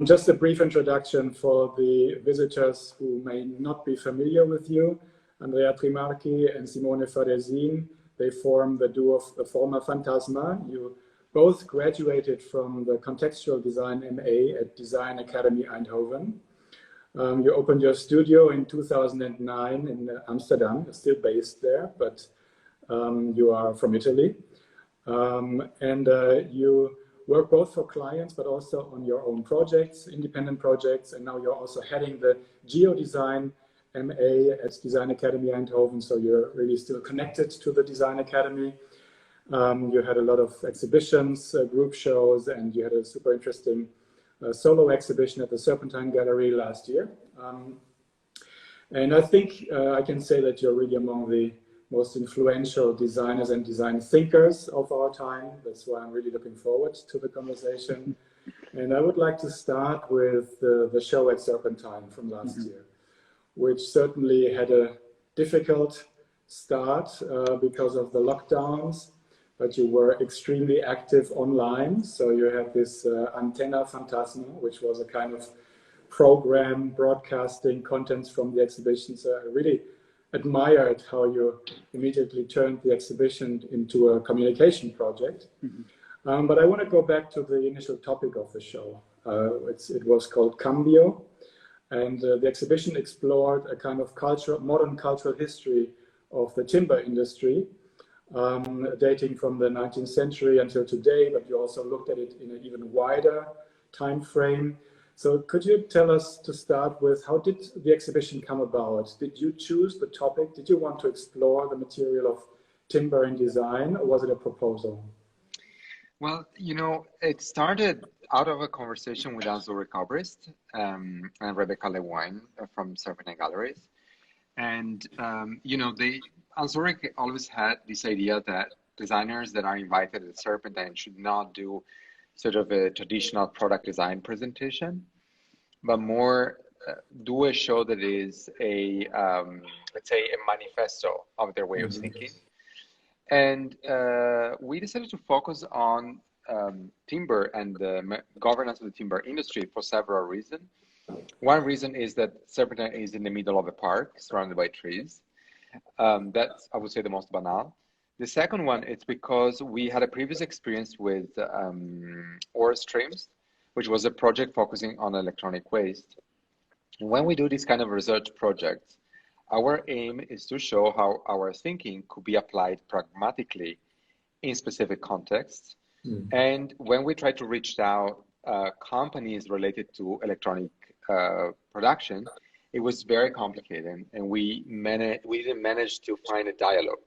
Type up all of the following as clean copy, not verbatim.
Just a brief introduction for the visitors who may not be familiar with you. Andrea Trimarchi and Simone Faresin, they form the duo of the Formafantasma. You both graduated from the Contextual Design MA at Design Academy Eindhoven. You opened your studio in 2009 in Amsterdam. You're still based there, but you are from Italy. You work both for clients, but also on your own projects, independent projects, and now you're also heading the Geodesign MA at Design Academy Eindhoven, so you're really still connected to the Design Academy. You had a lot of exhibitions, group shows, and you had a super interesting solo exhibition at the Serpentine Gallery last year. And I think I can say that you're really among the most influential designers and design thinkers of our time. That's why I'm really looking forward to the conversation. And I would like to start with the show at Serpentine from last year, which certainly had a difficult start because of the lockdowns, but you were extremely active online. So you had this Untitled, which was a kind of program broadcasting contents from the exhibition. So I really admired how you immediately turned the exhibition into a communication project. But I want to go back to the initial topic of the show. It was called Cambio, and the exhibition explored a kind of modern cultural history of the timber industry, dating from the 19th century until today, but you also looked at it in an even wider time frame. So could you tell us, to start with, how did the exhibition come about? Did you choose the topic? Did you want to explore the material of timber in design, or was it a proposal? Well, you know, it started out of a conversation with Anne-Zurich Obrist and Rebecca Lewine from Serpentine Galleries. And, you know, Anne-Zurich always had this idea that designers that are invited at Serpentine should not do sort of a traditional product design presentation, but more do a show that is a, let's say, a manifesto of their way of thinking. And we decided to focus on timber and the governance of the timber industry for several reasons. One reason is that Serpentine is in the middle of a park surrounded by trees. That's, I would say, the most banal. The second one, it's because we had a previous experience with ore streams, which was a project focusing on electronic waste. And when we do this kind of research projects, our aim is to show how our thinking could be applied pragmatically in specific contexts. And when we try to reach out companies related to electronic production, it was very complicated, and we didn't manage to find a dialogue.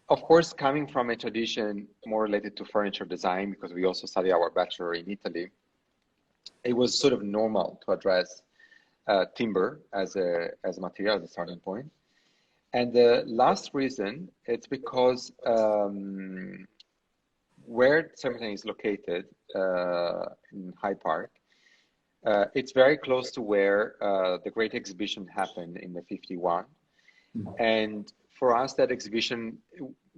Of course, coming from a tradition more related to furniture design, because we also study our bachelor in Italy, it was sort of normal to address timber as a material, as a starting point. And the last reason, it's because where Serpentine is located in Hyde Park, it's very close to where the Great Exhibition happened in the 51. And for us, that exhibition,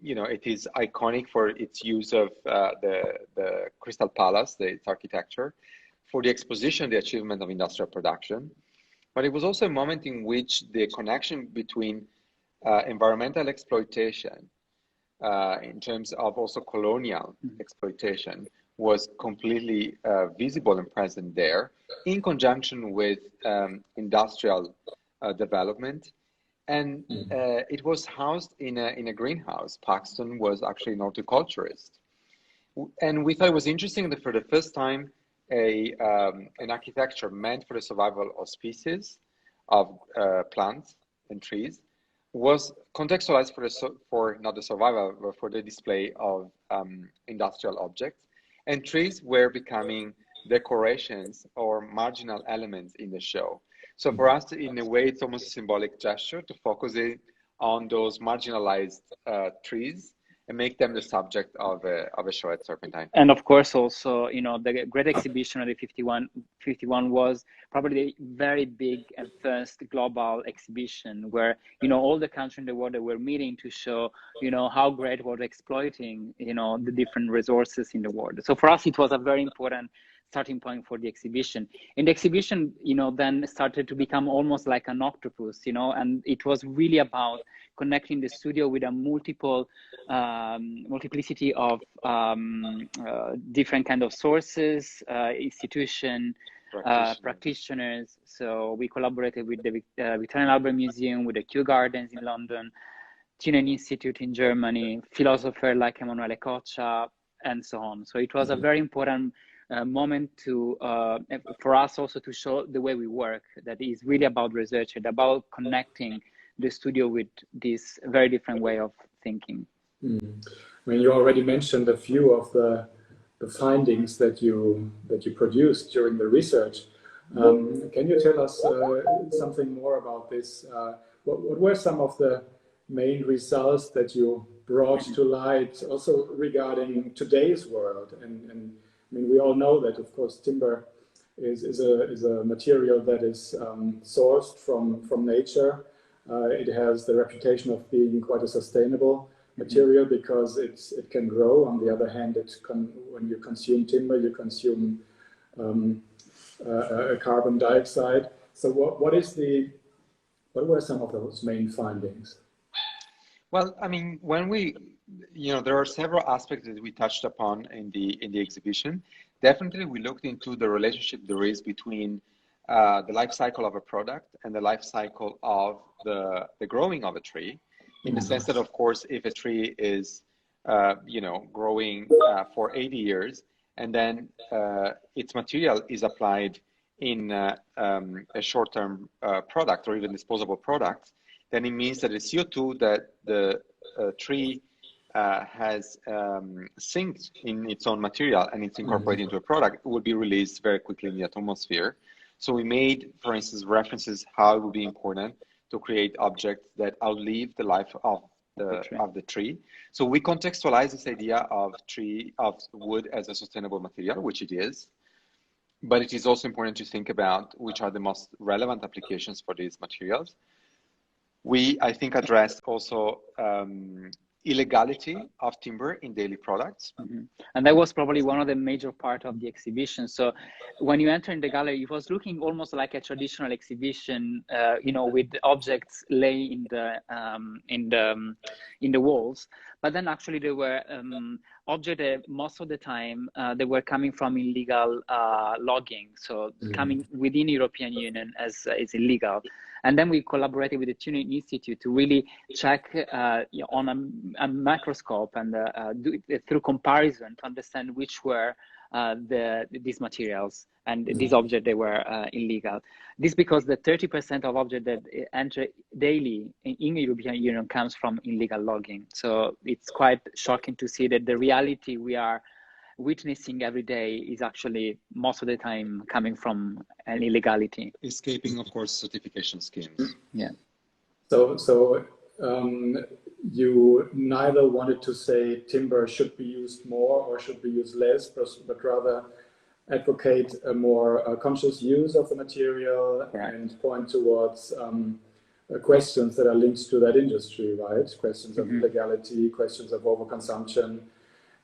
you know, it is iconic for its use of the Crystal Palace, its architecture, for the exposition, the achievement of industrial production. But it was also a moment in which the connection between environmental exploitation in terms of also colonial exploitation was completely visible and present there, in conjunction with industrial development. And it was housed in a greenhouse. Paxton was actually an horticulturist. And we thought it was interesting that for the first time, an architecture meant for the survival of species, of plants and trees, was contextualized for not the survival, but for the display of industrial objects. And trees were becoming decorations or marginal elements in the show. So for us, in a way, it's almost a symbolic gesture to focus it on those marginalized trees and make them the subject of a show at Serpentine. And of course, also, you know, the Great Exhibition of the 51 was probably a very big and first global exhibition where, you know, all the countries in the world that were meeting to show, you know, how great was exploiting, you know, the different resources in the world. So for us, it was a very important starting point for the exhibition. And the exhibition, then started to become almost like an octopus, and it was really about connecting the studio with a multiplicity of different kind of sources, institution, practitioners. So we collaborated with the Victorian Albert Museum, with the Kew Gardens in London, Tünen Institute in Germany, philosophers like Emanuele Coccia, and so on. So it was a very important moment for us also to show the way we work, that is really about research and about connecting the studio with this very different way of thinking. I mean, you already mentioned a few of the findings that you produced during the research. Can you tell us something more about this? What were some of the main results that you brought to light, also regarding today's world? And I mean, we all know that, of course, timber is a material that is sourced from nature. It has the reputation of being quite a sustainable material because it can grow. On the other hand, when you consume timber, you consume carbon dioxide. So what were some of those main findings? Well, I mean, when there are several aspects that we touched upon in the exhibition. Definitely, we looked into the relationship there is between the life cycle of a product and the life cycle of the growing of a tree, in the sense that, of course, if a tree is, growing for 80 years, and then its material is applied in a short-term product or even disposable product, then it means that the CO2 that the tree has synced in its own material and it's incorporated into a product will be released very quickly in the atmosphere. So we made, for instance, references how it would be important to create objects that outlive the life of the tree. So we contextualize this idea of wood as a sustainable material, which it is. But it is also important to think about which are the most relevant applications for these materials. We, I think, addressed also illegality of timber in daily products. And that was probably one of the major part of the exhibition. So when you enter in the gallery, it was looking almost like a traditional exhibition, with objects lay in the walls. But then actually there were objects that most of the time they were coming from illegal logging. So coming within European Union as is illegal. And then we collaborated with the Tünen Institute to really check on a microscope and do it through comparison to understand which were these materials and these objects they were illegal. This because the 30% of objects that enter daily in European Union comes from illegal logging. So it's quite shocking to see that the reality we are witnessing every day is actually most of the time coming from an illegality. Escaping, of course, certification schemes. Yeah. So you neither wanted to say timber should be used more or should be used less, but rather advocate a more conscious use of the material and point towards questions that are linked to that industry, right? Questions of legality, questions of overconsumption,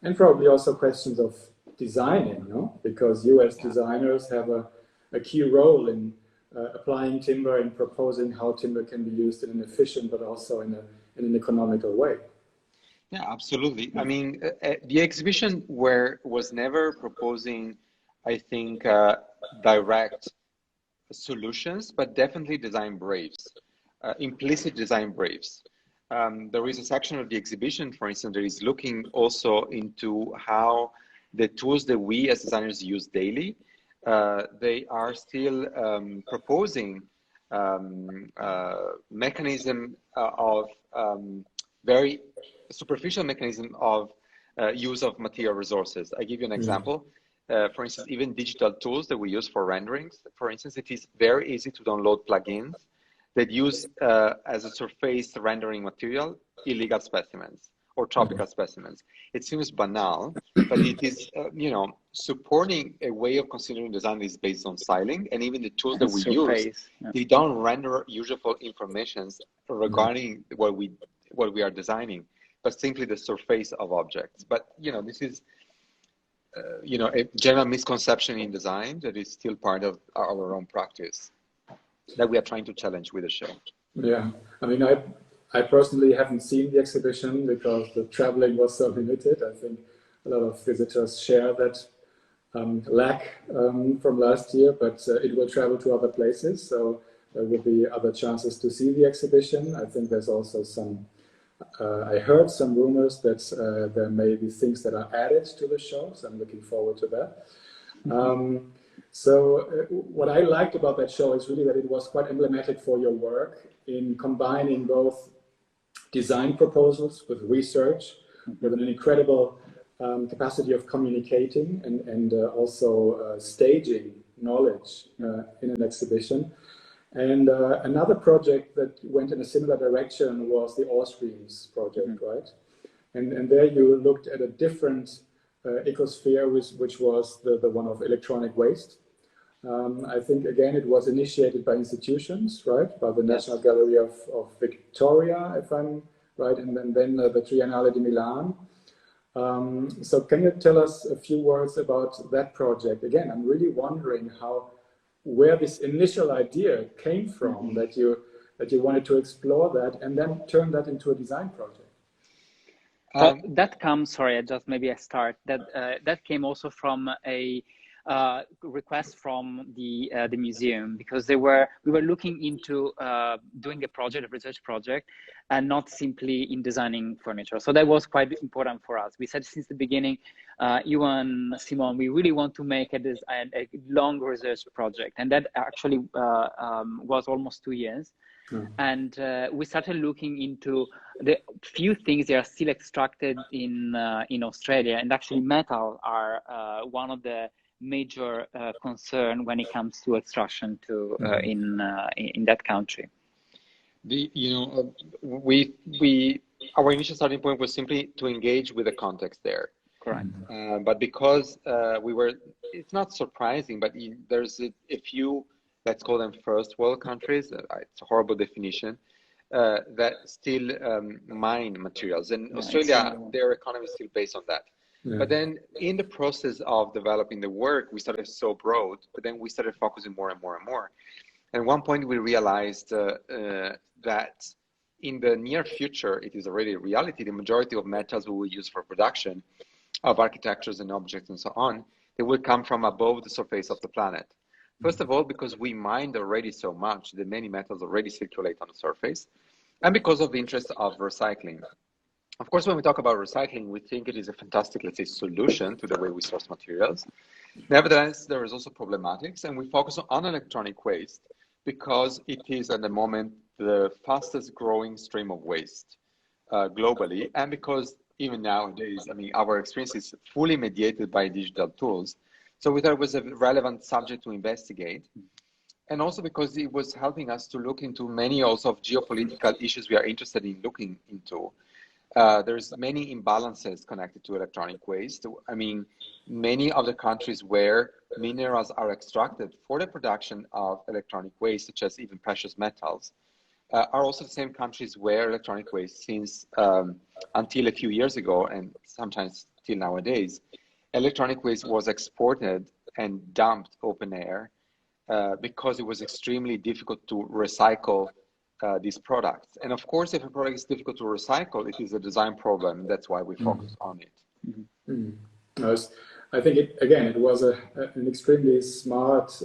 and probably also questions of designing, no? Because you as designers have a key role in applying timber and proposing how timber can be used in an efficient but also in an economical way. Yeah, absolutely. I mean, the exhibition was never proposing, I think, direct solutions, but definitely design briefs, implicit design briefs. There is a section of the exhibition, for instance, that is looking also into how the tools that we as designers use daily, they are still proposing mechanism of very superficial mechanism of use of material resources. I give you an example. For instance, even digital tools that we use for renderings, for instance, it is very easy to download plugins that use as a surface rendering material illegal specimens or tropical specimens. It seems banal, but it is, supporting a way of considering design that is based on styling, and even the tools that we use, they don't render useful information regarding what we are designing, but simply the surface of objects. But this is you know, a general misconception in design that is still part of our own practice that we are trying to challenge with the show. Yeah, I mean, I personally haven't seen the exhibition because the traveling was so limited. I think a lot of visitors share that lack from last year, but it will travel to other places, so there will be other chances to see the exhibition. I think there's also some, I heard some rumors that there may be things that are added to the show, so I'm looking forward to that. What I liked about that show is really that it was quite emblematic for your work in combining both design proposals with research, with an incredible capacity of communicating and also staging knowledge in an exhibition. And another project that went in a similar direction was the Ore Streams project, right? And there you looked at a different ecosphere, which was the one of electronic waste. I think, again, it was initiated by institutions, right? By the National Gallery of Victoria, if I'm right, and then the Triennale di Milan. So can you tell us a few words about that project? Again, I'm really wondering where this initial idea came from, that you wanted to explore that and then turn that into a design project. That comes, sorry, I start. That came also from a request from the museum, because we were looking into doing a research project, and not simply in designing furniture. So that was quite important for us. We said since the beginning, you and Simon, we really want to make a long research project, and that actually was almost 2 years. And we started looking into the few things that are still extracted in Australia, and actually metal are one of the major concern when it comes to extraction in that country. Our initial starting point was simply to engage with the context there. Correct. But because it's not surprising, but there's a few, let's call them first world countries, it's a horrible definition, that still mine materials. And Australia, their economy is still based on that. Yeah. But then in the process of developing the work, we started so broad, but then we started focusing more and more and more. And at one point we realized that in the near future, it is already a reality, the majority of metals we will use for production of architectures and objects and so on, they will come from above the surface of the planet. First of all, because we mined already so much, that many metals already circulate on the surface, and because of the interest of recycling. Of course, when we talk about recycling, we think it is a fantastic, let's say, solution to the way we source materials. Nevertheless, there is also problematics, and we focus on electronic waste because it is at the moment the fastest growing stream of waste globally, and because even nowadays, I mean, our experience is fully mediated by digital tools. So we thought it was a relevant subject to investigate. And also because it was helping us to look into many also of geopolitical issues we are interested in looking into. There's many imbalances connected to electronic waste. I mean, many of the countries where minerals are extracted for the production of electronic waste, such as even precious metals, are also the same countries where electronic waste, since until a few years ago, and sometimes till nowadays, electronic waste was exported and dumped open air because it was extremely difficult to recycle these products. And of course, if a product is difficult to recycle, it is a design problem. That's why we focus on it. I think, it was an extremely smart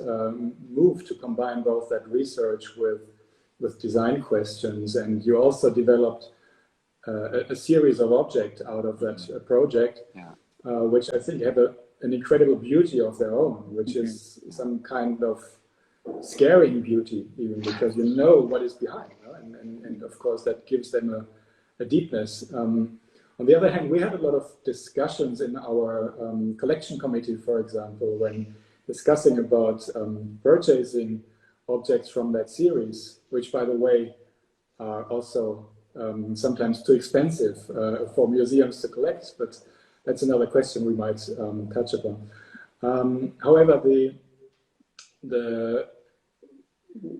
move to combine both that research with design questions. And you also developed a series of objects out of that project, which I think have an incredible beauty of their own, which is some kind of scaring beauty, even because you know what is behind, and of course that gives them a deepness. On the other hand, we had a lot of discussions in our collection committee, for example, when discussing about purchasing objects from that series, which, by the way, are also sometimes too expensive for museums to collect, but that's another question we might touch upon. However,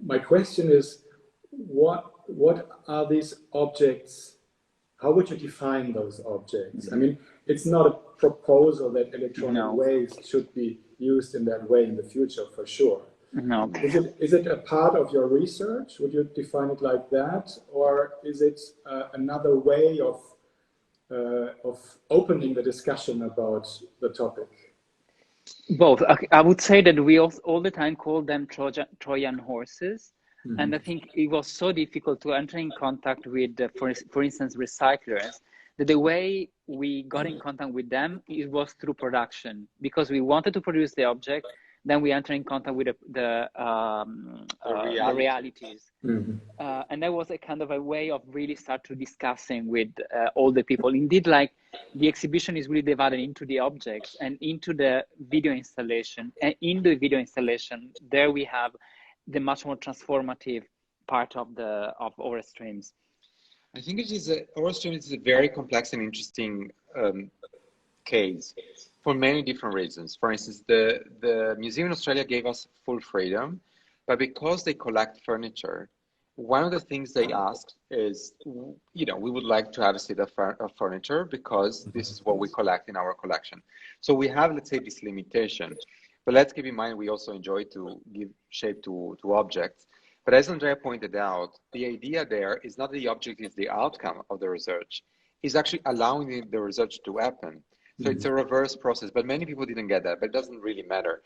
my question is, what are these objects? How would you define those objects? I mean, it's not a proposal that electronic No. waste should be used in that way in the future, for sure. No. Is it a part of your research? Would you define it like that, or is it another way of opening the discussion about the topic? Both. I would say that we all the time call them Trojan horses. Mm-hmm. And I think it was so difficult to enter in contact with, for instance, recyclers, that the way we got in contact with them, it was through production, because we wanted to produce the object. Then we enter in contact with the realities. Mm-hmm. And that was a kind of a way of really start to discussing with all the people. Indeed, like the exhibition is really divided into the objects and into the video installation. And in the video installation, there we have the much more transformative part of Aura Streams. I think Aura Streams is a very complex and interesting case for many different reasons. For instance, the Museum in Australia gave us full freedom, but because they collect furniture, one of the things they asked is, we would like to have a set of furniture because this is what we collect in our collection. So we have, let's say, this limitation. But let's keep in mind, we also enjoy to give shape to objects. But as Andrea pointed out, the idea there is not that the object is the outcome of the research. It's actually allowing the research to happen. So it's a reverse process, but many people didn't get that, but it doesn't really matter.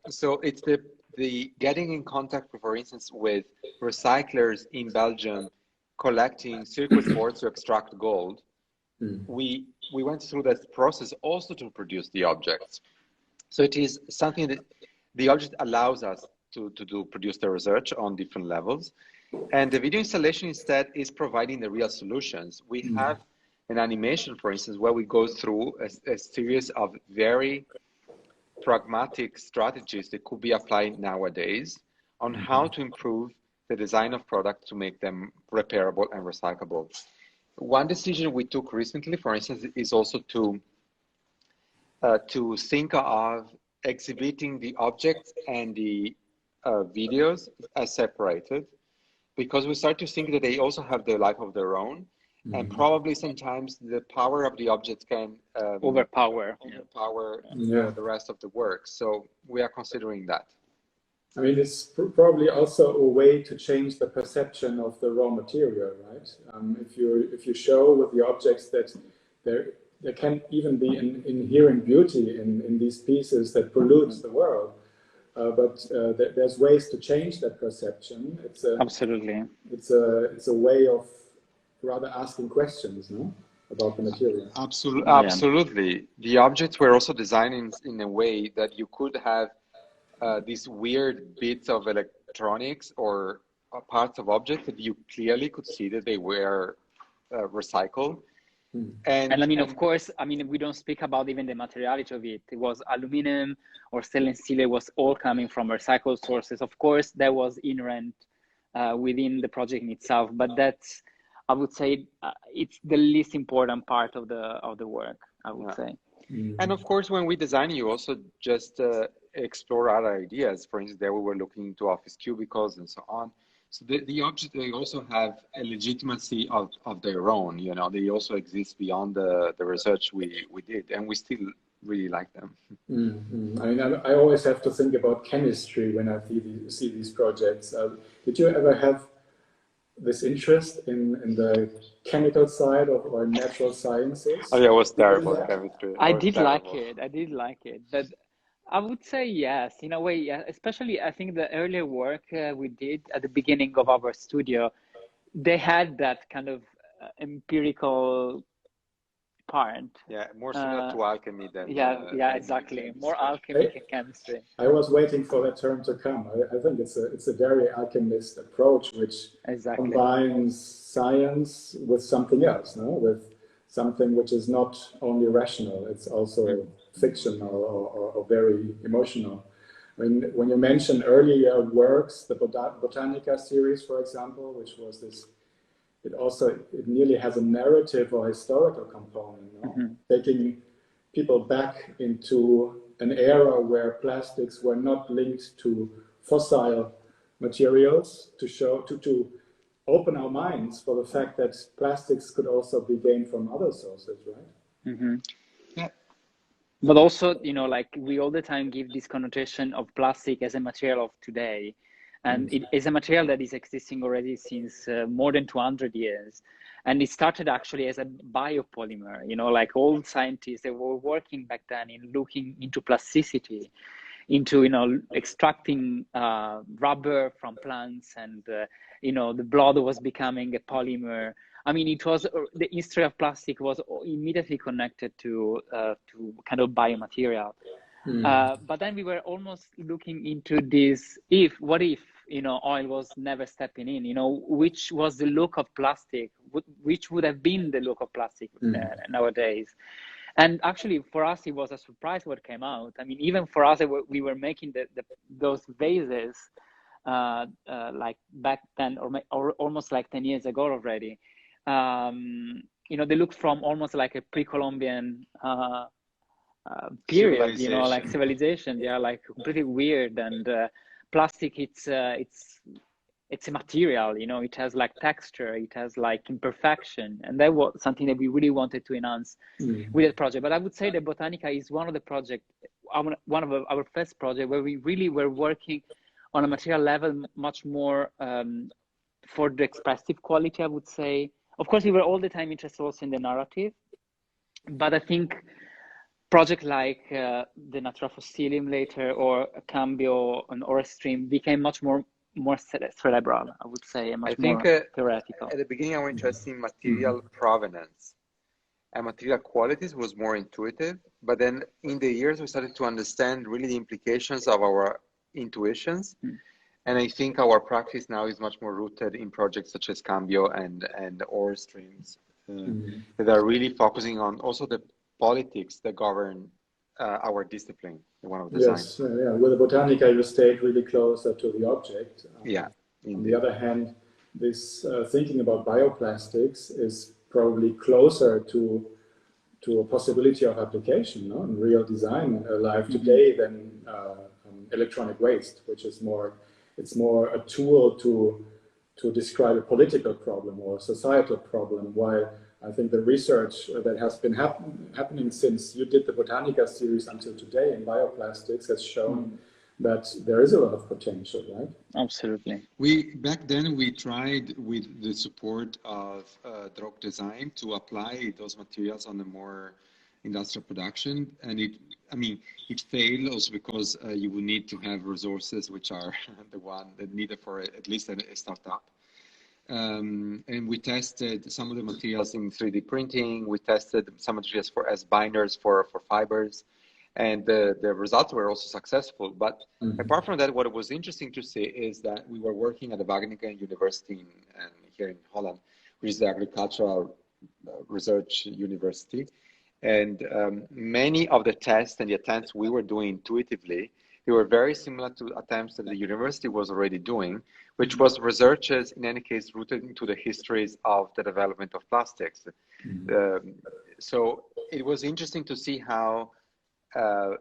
So it's the getting in contact, for instance, with recyclers in Belgium collecting circuit boards to extract gold. We went through that process also to produce the objects. So it is something that the object allows us to produce the research on different levels. And the video installation instead is providing the real solutions. We have an animation, for instance, where we go through a series of very pragmatic strategies that could be applied nowadays on how to improve the design of products to make them repairable and recyclable. One decision we took recently, for instance, is also to think of exhibiting the objects and the videos as separated, because we start to think that they also have their life of their own. And probably sometimes the power of the objects can overpower the rest of the work. So we are considering that. I mean, it's probably also a way to change the perception of the raw material, right? If you show with the objects that there can even be an inherent beauty in these pieces that pollutes the world, but there's ways to change that perception. Absolutely. It's a way of rather asking questions, no, about the material. Absolutely. The objects were also designed in a way that you could have these weird bits of electronics or parts of objects that you clearly could see that they were recycled. And I mean, of course, I mean, we don't speak about even the materiality of it. It was aluminum or stainless steel. It was all coming from recycled sources. Of course, that was inherent within the project in itself, but that's, I would say, it's the least important part of the work, I would say. And of course, when we design, you also just explore other ideas. For instance, there we were looking into office cubicles and so on. So the objects, they also have a legitimacy of their own. You know, they also exist beyond the research we did, and we still really like them. I mean, I always have to think about chemistry when I see these projects. Did you ever have this interest in the chemical side or natural sciences? Oh yeah, it was terrible chemistry. I did like it, but I would say yes, in a way, yeah. Especially, I think the earlier work we did at the beginning of our studio, they had that kind of empirical part. Yeah, more similar to alchemy than exactly. More alchemy than chemistry. I was waiting for that term to come. I think it's a very alchemist approach, which combines science with something else, no? With something which is not only rational, it's also fictional or very emotional. When you mentioned earlier works, the Botanica series, for example, which was this, it nearly has a narrative or historical component, no? Taking people back into an era where plastics were not linked to fossil materials, to open our minds for the fact that plastics could also be gained from other sources, right? Yeah, But also, you know, like we all the time give this connotation of plastic as a material of today. And it is a material that is existing already since more than 200 years. And it started actually as a biopolymer, you know, like all scientists that were working back then in looking into plasticity, into, you know, extracting rubber from plants, and you know, the blood was becoming a polymer. I mean, it was the history of plastic was immediately connected to kind of biomaterial. But then we were almost looking into this: what if, you know, oil was never stepping in? You know, which was the look of plastic? Which would have been the look of plastic nowadays? And actually, for us, it was a surprise what came out. I mean, even for us, we were making those vases like back then, or almost like 10 years ago already. You know, they looked from almost like a pre-Columbian period, you know, like civilization. They are like pretty weird. And plastic, it's a material, you know, it has like texture, it has like imperfection, and that was something that we really wanted to enhance with the project. But I would say that Botanica is one of the projects, one of our first project where we really were working on a material level much more for the expressive quality, I would say. Of course, we were all the time interested also in the narrative, but I think project like the Natura Fossilium later, or Cambio or a Stream became much more cerebral, I would say, and much more theoretical. At the beginning, our interest in material provenance and material qualities was more intuitive, but then in the years we started to understand really the implications of our intuitions. And I think our practice now is much more rooted in projects such as Cambio and Ore Streams that are really focusing on also the politics that govern our discipline, the one of design. Yes, with the Botanica, you stayed really closer to the object. On the other hand, this thinking about bioplastics is probably closer to a possibility of application, no? In real design life today than electronic waste, which is more a tool to describe a political problem or a societal problem, while I think the research that has been happening since you did the Botanica series until today in bioplastics has shown that there is a lot of potential, right? Absolutely. Back then we tried, with the support of Drog Design, to apply those materials on a more industrial production, and it failed also because you would need to have resources which are the one that needed for at least a startup. And we tested some of the materials in 3D printing. We tested some materials as binders for fibers, and the results were also successful. But apart from that, what was interesting to see is that we were working at the Wageningen University here in Holland, which is the agricultural research university. And many of the tests and the attempts we were doing intuitively, they were very similar to attempts that the university was already doing, which was researches, in any case, rooted into the histories of the development of plastics. So it was interesting to see how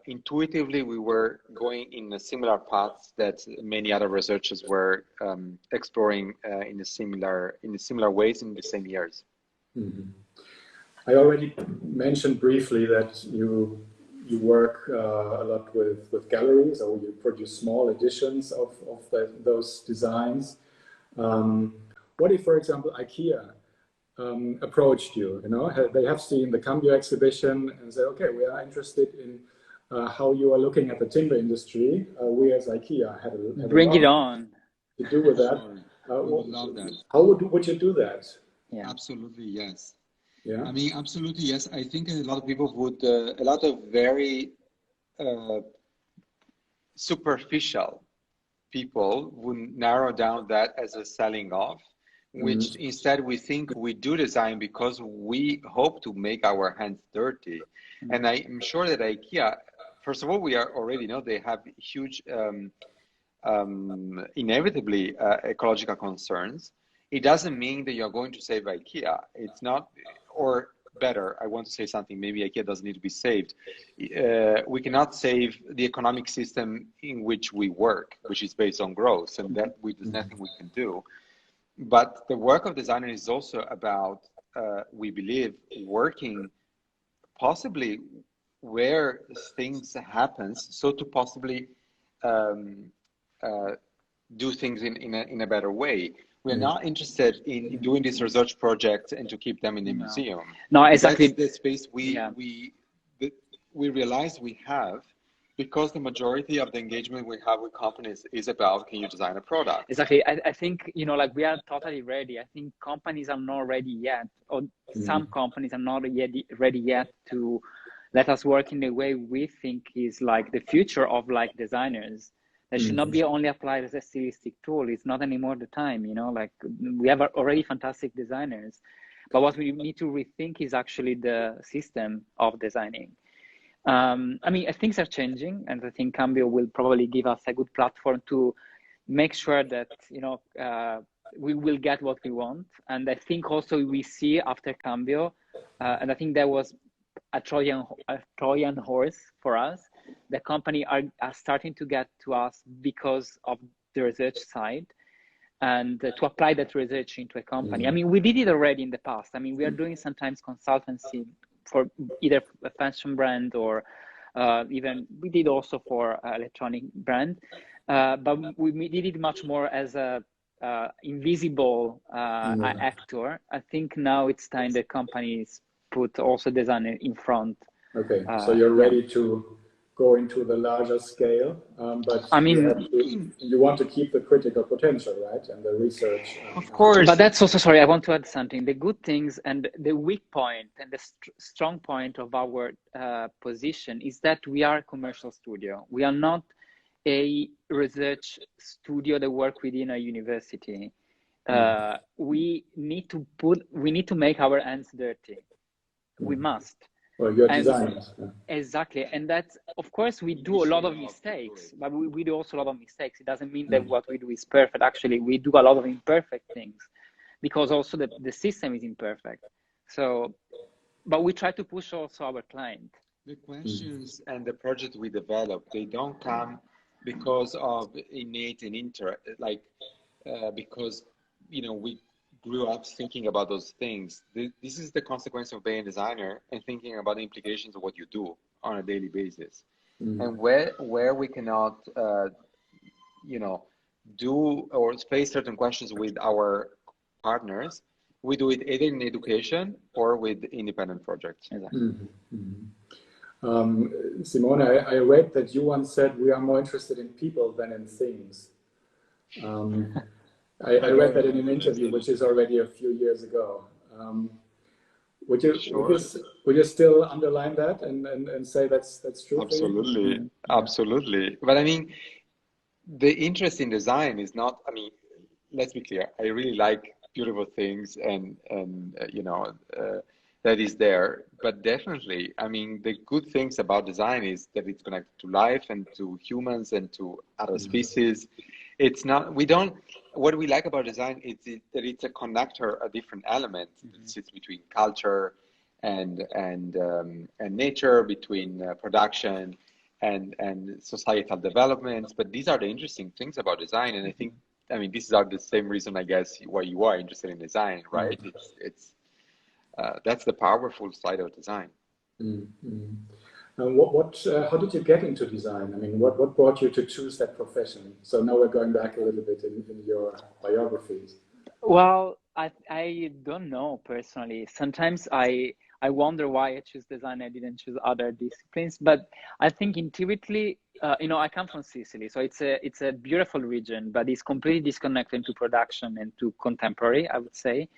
intuitively we were going in a similar path that many other researchers were exploring in similar ways in the same years. I already mentioned briefly that you work a lot with galleries, or you produce small editions of those designs. What if, for example, IKEA approached you? You know, they have seen the Cambio exhibition and said, "Okay, we are interested in how you are looking at the timber industry. We as IKEA had a bring it on to do with that." We would love that. How would you do that? Yeah. Absolutely, yes. Yeah. I mean, absolutely, yes. I think a lot of people would, a lot of very superficial people would narrow down that as a selling off, which instead we think we do design because we hope to make our hands dirty. And I'm sure that IKEA, first of all, we are already know they have huge, inevitably ecological concerns. It doesn't mean that you're going to save IKEA. It's not, or better, I want to say something, maybe IKEA doesn't need to be saved. We cannot save the economic system in which we work, which is based on growth, and that there's nothing we can do. But the work of designer is also about, we believe, working possibly where things happens, so to possibly um, do things in a better way. We're not interested in doing these research projects and to keep them in the museum. No, exactly. That's the space we realize we have, because the majority of the engagement we have with companies is about, can you design a product? Exactly. I think, like we are totally ready. I think companies are not ready yet, or some companies are not yet ready yet to let us work in the way we think is like the future of like designers. That should not be only applied as a stylistic tool. It's not anymore the time, like we have already fantastic designers, but what we need to rethink is actually the system of designing. I mean, things are changing, and I think Cambio will probably give us a good platform to make sure that, we will get what we want. And I think also we see after Cambio, and I think that was a Trojan horse for us, the company are starting to get to us because of the research side, and to apply that research into a company. I mean, we did it already in the past. I mean, we are doing sometimes consultancy for either a fashion brand or even we did also for electronic brand, but we did it much more as a invisible actor. I think now it's time that companies put also design in front. Okay, so you're ready to go into the larger scale, but I mean, you want to keep the critical potential, right, and the research. Of course, but that's also, sorry, I want to add something. The good things and the weak point and the strong point of our position is that we are a commercial studio. We are not a research studio that work within a university. We need to make our hands dirty. We must. Well, you're designers. Exactly. And that's, of course, we do a lot of mistakes, but we do also a lot of mistakes. It doesn't mean that what we do is perfect. Actually, we do a lot of imperfect things because also the system is imperfect. So, but we try to push also our client. The questions and the project we develop, they don't come because of innate and because, we grew up thinking about those things. This is the consequence of being a designer and thinking about the implications of what you do on a daily basis. And where we cannot, do or face certain questions with our partners, we do it either in education or with independent projects. Exactly. Simone, I read that you once said we are more interested in people than in things. I read that in an interview, which is already a few years ago. Would you still underline that and say that's true? Absolutely, absolutely. But I mean, the interest in design is not. I mean, let's be clear. I really like beautiful things, and that is there. But definitely, I mean, the good things about design is that it's connected to life and to humans and to other species. It's not. What we like about design is that it's a connector, a different element that sits between culture and nature, between production and societal developments. But these are the interesting things about design, and I mean, these are the same reason, I guess, why you are interested in design, right? It's that's the powerful side of design. How did you get into design? I mean, what brought you to choose that profession? So now we're going back a little bit in your biographies. Well, I don't know personally. Sometimes I wonder why I choose design. I didn't choose other disciplines, but I think intuitively, I come from Sicily, so it's a beautiful region, but it's completely disconnected to production and to contemporary, I would say.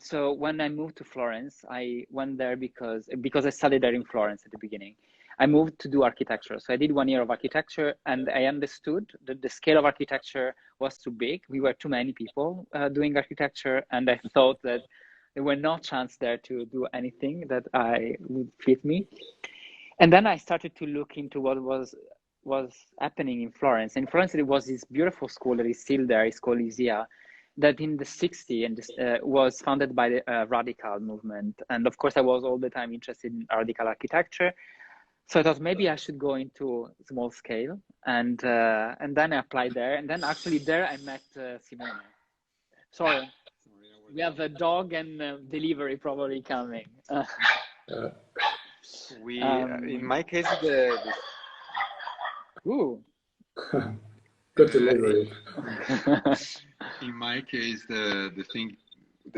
So when I moved to Florence, I went there because I studied there in Florence at the beginning. I moved to do architecture. So I did 1 year of architecture, and I understood that the scale of architecture was too big. We were too many people doing architecture, and I thought that there were no chance there to do anything that would fit me. And then I started to look into what was happening in Florence. In Florence, there was this beautiful school that is still there. It's called ISEA, that in the 60s was founded by the radical movement. And of course, I was all the time interested in radical architecture. So I thought maybe I should go into small scale. And then I applied there. And then actually there I met Simone. Sorry, we have a dog and delivery probably coming. In my case, Ooh. Good delivery. In my case, the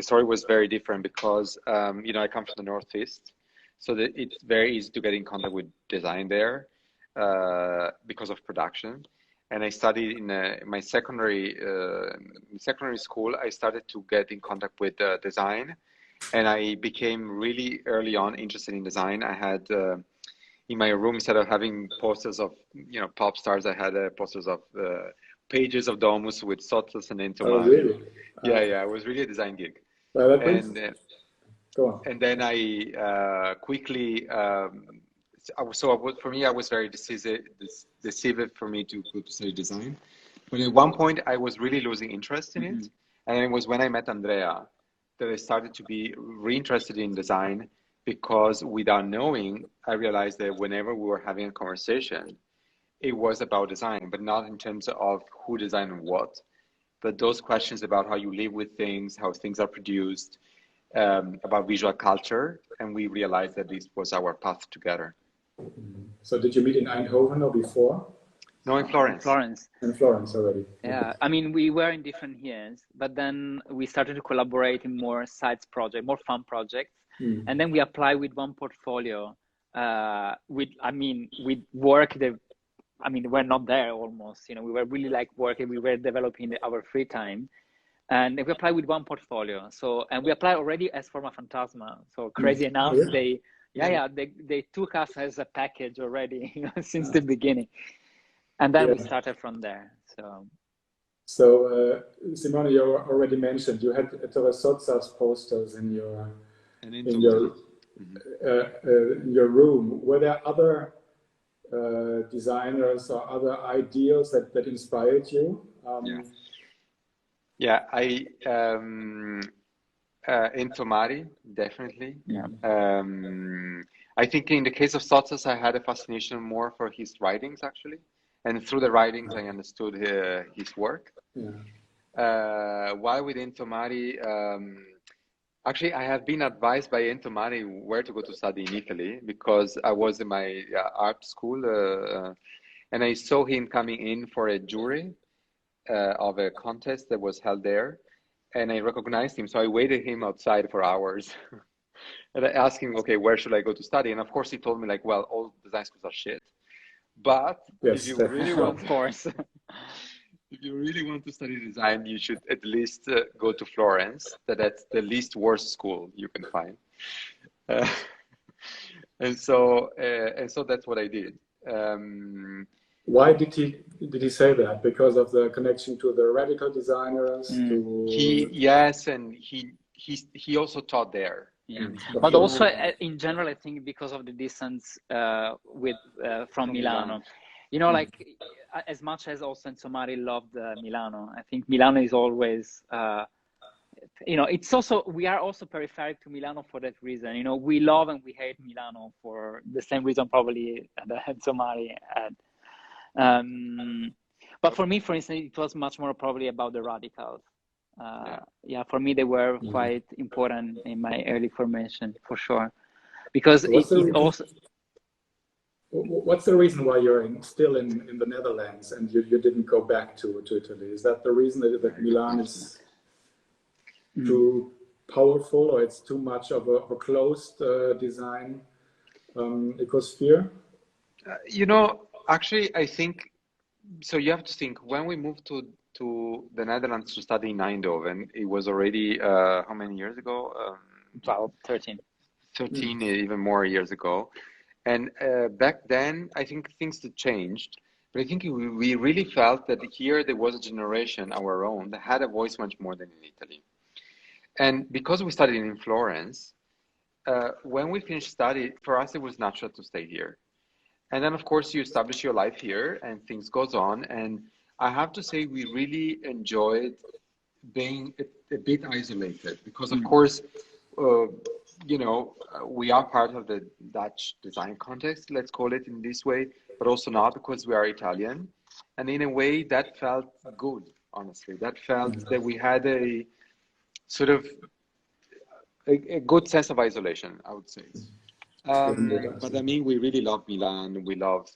story was very different because you know, I come from the Northeast, so it's very easy to get in contact with design there because of production. And I studied in my secondary school. I started to get in contact with design, and I became really early on interested in design. I had in my room, instead of having posters of, you know, pop stars, I had posters of pages of Domus with Sotos and Entomare. Oh, really? Yeah, it was really a design gig. Well, go on. And then I quickly, for me, I was very decisive for me to go to study design. But at one point, I was really losing interest in it. And it was when I met Andrea that I started to be reinterested in design, because without knowing, I realized that whenever we were having a conversation, it was about design, but not in terms of who designed what, but those questions about how you live with things, how things are produced, about visual culture. And we realized that this was our path together. So did you meet in Eindhoven or before? No, in Florence. In Florence already. Yeah, I mean, we were in different years, but then we started to collaborate in more sides project, more fun projects. And then we applied with one portfolio. We work we're not there almost, you know, we were really like working, we were developing our free time, and we applied with one portfolio. So, and we applied already as Formafantasma. So crazy enough, they took us as a package already, you know, since the beginning. And then we started from there. So Simone, you already mentioned you had Ettore Sozza's posters in your room. Were there other designers or other ideals that inspired you? Entomare, definitely. I think in the case of Sotzas, I had a fascination more for his writings, actually. And through the writings, I understood his work. While with Entomare, actually, I have been advised by Entomare where to go to study in Italy, because I was in my art school and I saw him coming in for a jury of a contest that was held there. And I recognized him, so I waited him outside for hours. And I asked him, okay, where should I go to study? And of course, he told me, like, well, all design schools are shit. But if you really want, of course, if you really want to study design, you should at least go to Florence. That's the least worst school you can find. And so that's what I did. Why did he say that? Because of the connection to the radical designers? Yes, and he also taught there. But also in general, I think because of the distance from Milano. You know, like as much as also Entomare loved Milano, I think Milano is always, you know, it's also, we are also peripheral to Milano for that reason. You know, we love and we hate Milano for the same reason probably that Entomare had. But for me, for instance, it was much more probably about the radicals. For me, they were quite important in my early formation, for sure. Because what's the reason why you're still in the Netherlands and you didn't go back to Italy? Is that the reason that Milan is too powerful, or it's too much of a closed design ecosphere? You know, actually, I think, so you have to think, when we moved to the Netherlands to study in Eindhoven, it was already, how many years ago? 12, 13. 13, even more years ago. And back then, I think things had changed. But I think we really felt that here there was a generation, our own, that had a voice much more than in Italy. And because we studied in Florence, when we finished study, for us, it was natural to stay here. And then, of course, you establish your life here and things goes on. And I have to say, we really enjoyed being a bit isolated because, of course, you know, we are part of the Dutch design context, let's call it in this way, but also not because we are Italian. And in a way, that felt good, honestly. That felt that we had a sort of a good sense of isolation, I would say. But I mean, we really love Milan. We love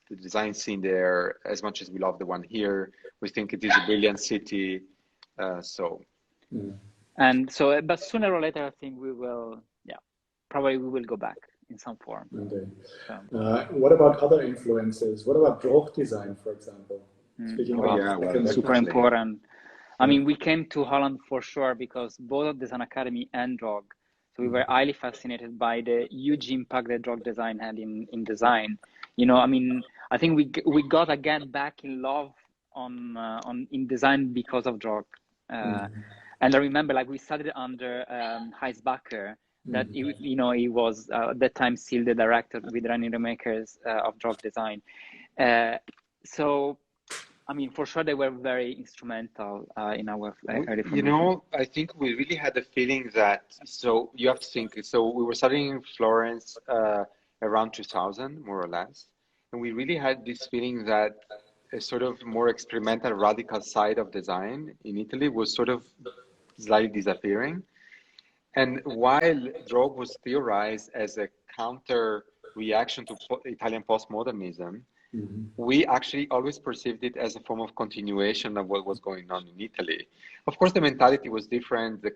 the design scene there as much as we love the one here. We think it is a brilliant city. And so, but sooner or later, I think we will, probably we will go back in some form. Okay. What about other influences? What about drop design, for example? Speaking of super important. I mean, we came to Holland for sure because both of Design Academy and Drog. So we were highly fascinated by the huge impact that drug design had in design. You know, I mean, I think we got again back in love in design because of drug. And I remember, like, we studied under Heisbacher, that he was at that time still the director with Ranier Makers of drug design. So, I mean, for sure, they were very instrumental in our early formation. You know, I think we really had the feeling that, so you have to think, so we were studying in Florence around 2000, more or less. And we really had this feeling that a sort of more experimental, radical side of design in Italy was sort of slightly disappearing. And while Droog was theorized as a counter reaction to Italian postmodernism, we actually always perceived it as a form of continuation of what was going on in Italy. Of course, the mentality was different, the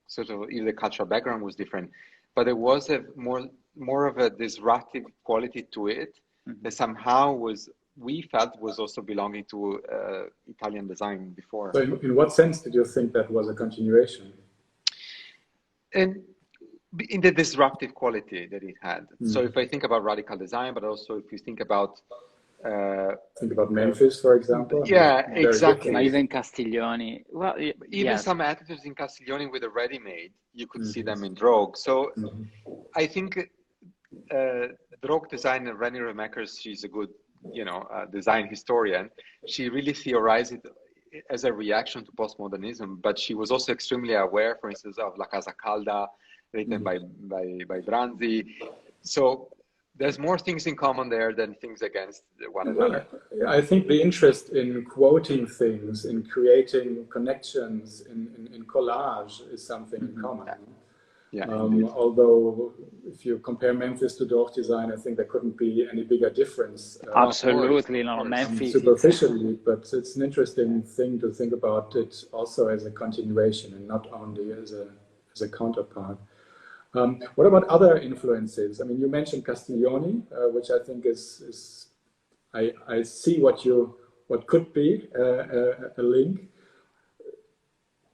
sort of even the cultural background was different, but there was a more of a disruptive quality to it that somehow we felt was also belonging to Italian design before. So in what sense did you think that was a continuation? And in the disruptive quality that it had. So if I think about radical design, but also if you think about Memphis, for example. Yeah, exactly. Even Castiglioni. Well, even some attitudes in Castiglioni with a ready-made, you could see them in Droog. So I think Droog design and Ranier Makers, she's a good, design historian. She really theorized it as a reaction to postmodernism, but she was also extremely aware, for instance, of La Casa Calda, written by Branzi. So there's more things in common there than things against one another. I think the interest in quoting things, in creating connections, in collage is something in common. Yeah, although if you compare Memphis to Droog design, I think there couldn't be any bigger difference. Absolutely, no, Memphis. Superficially, but it's an interesting thing to think about it also as a continuation and not only as a counterpart. What about other influences? I mean, you mentioned Castiglioni, which I think is I see what could be a link.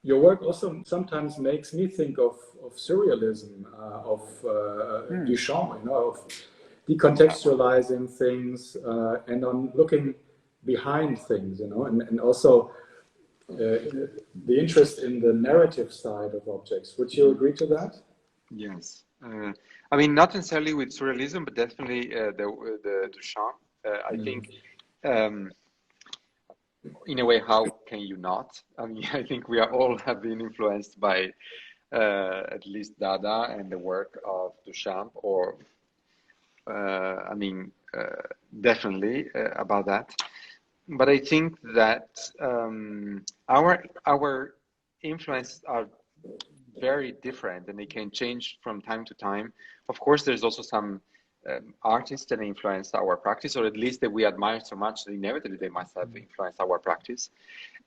Your work also sometimes makes me think of surrealism, of Duchamp, of decontextualizing things and on looking behind things, and also the interest in the narrative side of objects. Would you agree to that? Yes. I mean, not necessarily with surrealism, but definitely the Duchamp. I think, in a way, how can you not? I mean, I think we all have been influenced by at least Dada and the work of Duchamp, or, definitely about that. But I think that our influences are very different and they can change from time to time. Of course, there's also some artists that influence our practice, or at least that we admire so much that inevitably they must have influenced our practice.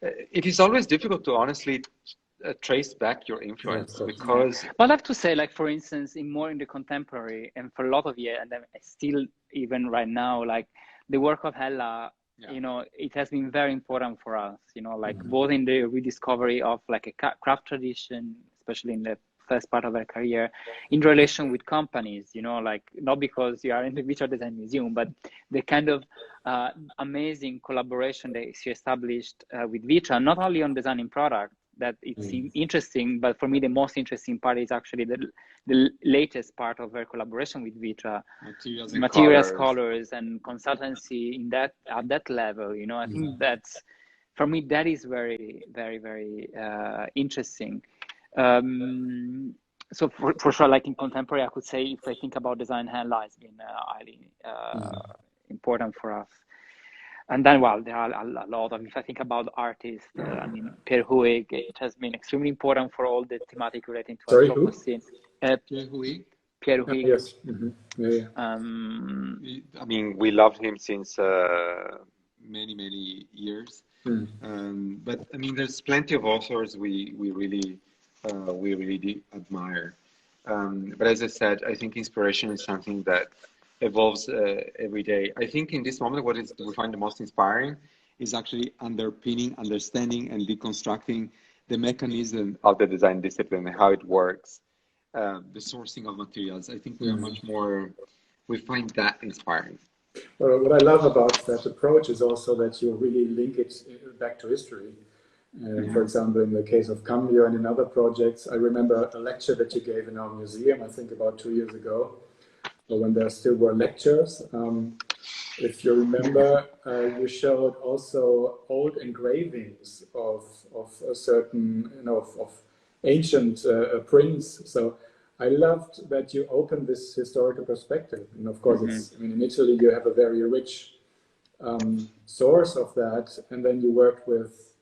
It is always difficult to honestly trace back your influence because... Well, I have to say, like, for instance, in the contemporary, and for a lot of years, and then still even right now, like the work of Hella, it has been very important for us, like both in the rediscovery of like a craft tradition, especially in the first part of her career, in relation with companies, like not because you are in the Vitra Design Museum, but the kind of amazing collaboration that she established with Vitra, not only on designing product, that it's interesting, but for me the most interesting part is actually the latest part of her collaboration with Vitra, materials, colors, and consultancy at that level. I think that's, for me, that is very, very, very interesting. So for sure, like in contemporary, I could say, if I think about design, Hella has been highly important for us. And then, well, there are a lot of, if I think about artists, Pierre Huig, it has been extremely important for all the thematic relating to Anthropocene. Pierre Huig? Pierre Huyghe. Yes. Yeah. I mean, we loved him since many years. But I mean, there's plenty of authors we really admire. But as I said, I think inspiration is something that evolves every day. I think in this moment, what is we find the most inspiring is actually understanding, and deconstructing the mechanism of the design discipline and how it works, the sourcing of materials. I think we are much more, we find that inspiring. Well, what I love about that approach is also that you really link it back to history. For example, in the case of Cambio and in other projects, I remember a lecture that you gave in our museum, I think about 2 years ago, when there still were lectures. If you remember, you showed also old engravings of a certain, of ancient prints. So I loved that you opened this historical perspective. And of course, it's, I mean, in Italy, you have a very rich source of that. And then you worked with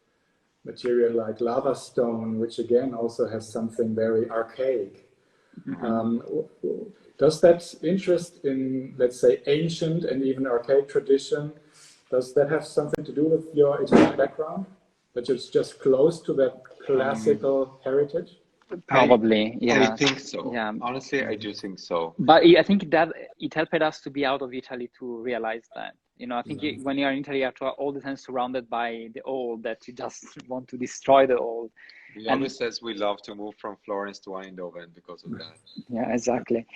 material like lava stone, which again also has something very archaic. Does that interest in, let's say, ancient and even archaic tradition, does that have something to do with your Italian background? That you're just close to that classical heritage? Probably, yeah. I think so. Yeah. Honestly, I do think so. But I think that it helped us to be out of Italy to realize that. I think when you're in Italy, you're all the time surrounded by the old, that you just want to destroy the old. He always says we love to move from Florence to Eindhoven because of that. Yeah, exactly.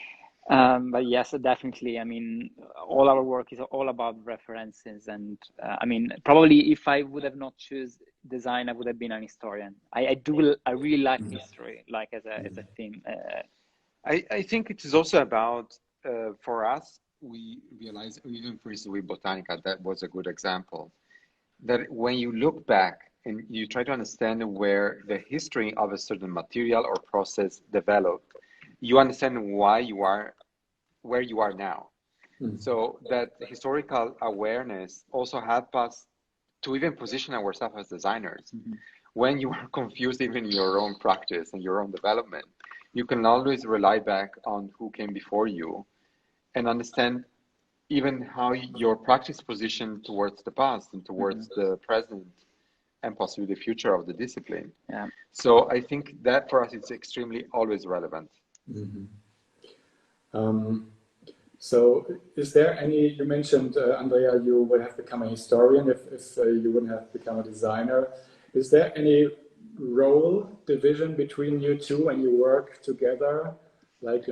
But yes, definitely. I mean, all our work is all about references, and I mean, probably if I would have not choose design, I would have been an historian. I really like history, like as a theme. I think it is also about for us. We realize, even for instance with Botanica, that was a good example. That when you look back and you try to understand where the history of a certain material or process developed, you understand why you are where you are now. So that historical awareness also helps us to even position ourselves as designers. When you are confused even in your own practice and your own development, you can always rely back on who came before you and understand even how your practice positioned towards the past and towards the present and possibly the future of the discipline. Yeah. So I think that for us, it's extremely always relevant. So is there any, you mentioned, Andrea, you would have become a historian if you wouldn't have become a designer. Is there any role division between you two when you work together? Like,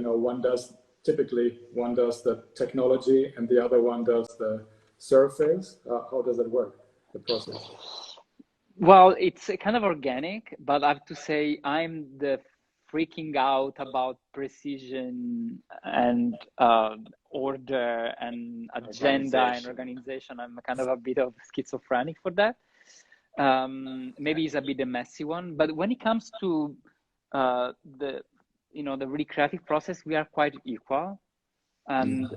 typically one does the technology and the other one does the surface. How does it work, the process? Well, it's kind of organic, but I have to say I'm the freaking out about precision and order and agenda and organization. I'm kind of a bit of schizophrenic for that. Maybe it's a bit a messy one, but when it comes to the really creative process, we are quite equal. And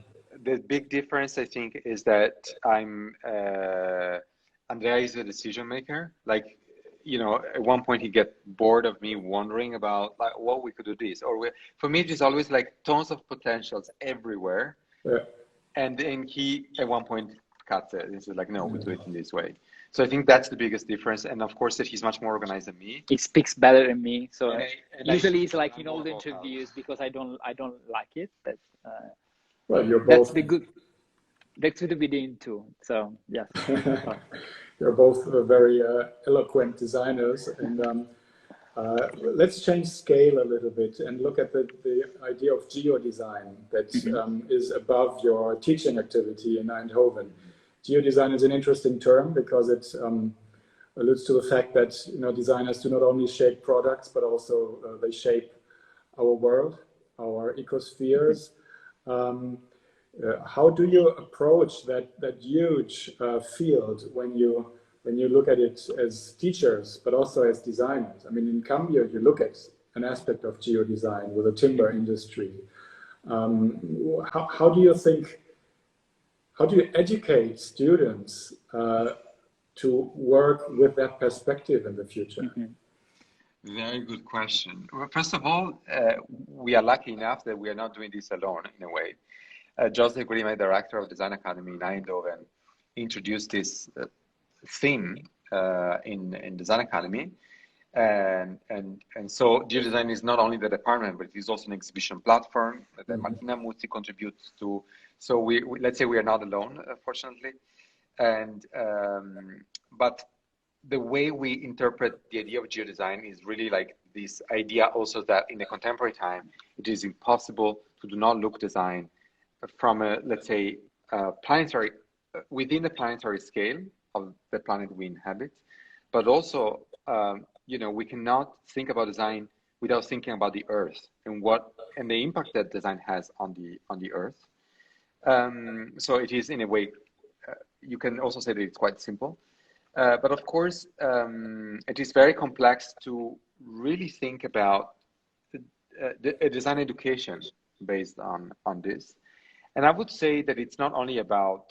the big difference, I think, is that Andrea is a decision maker. Like, at one point he get bored of me wondering about like what we could do this, for me it is always like tons of potentials everywhere. And then he at one point cuts it and says like, no, we do it in this way. So I think that's the biggest difference. And of course that he's much more organized than me. He speaks better than me. So usually it's like in all the interviews because I don't like it. But well, you're both. That's the good. That should be the too. So yes. You're both very eloquent designers, and let's change scale a little bit and look at the idea of geo-design that is above your teaching activity in Eindhoven. Geo-design is an interesting term because it alludes to the fact that designers do not only shape products, but also they shape our world, our ecospheres. How do you approach that huge field when you look at it as teachers, but also as designers? I mean, in Cambio, you look at an aspect of geo-design with the timber industry. How do you educate students to work with that perspective in the future? Very good question. Well, first of all, we are lucky enough that we are not doing this alone in a way. Jose Guri, my director of Design Academy in Eindhoven, introduced this theme in Design Academy. And so GeoDesign is not only the department, but it is also an exhibition platform that Martina Muzzi contributes to. So we let's say we are not alone, fortunately. And but the way we interpret the idea of geodesign is really like this idea also that in the contemporary time, it is impossible to do not look design from a, let's say, planetary, within the planetary scale of the planet we inhabit, but also, you know, we cannot think about design without thinking about the Earth and the impact that design has on the Earth. So it is in a way, you can also say that it's quite simple. But of course, it is very complex to really think about a design education based on this. And I would say that it's not only about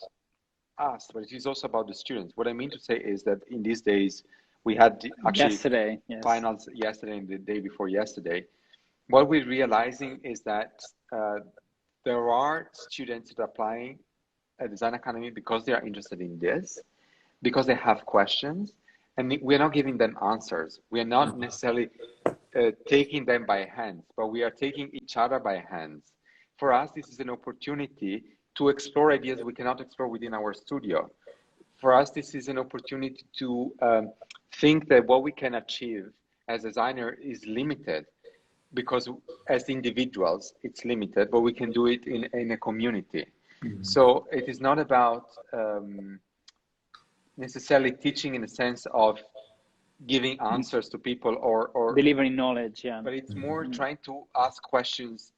us, but it is also about the students. What I mean to say is that in these days, we had actually finals yesterday and the day before yesterday. What we're realizing is that there are students that are applying at Design Academy because they are interested in this, because they have questions, and we're not giving them answers. We are not necessarily taking them by hands, but we are taking each other by hands. For us, this is an opportunity to explore ideas we cannot explore within our studio. For us, this is an opportunity to think that what we can achieve as designer is limited, because as individuals, it's limited, but we can do it in a community. So it is not about necessarily teaching in the sense of giving answers to people or delivering knowledge, but it's more trying to ask questions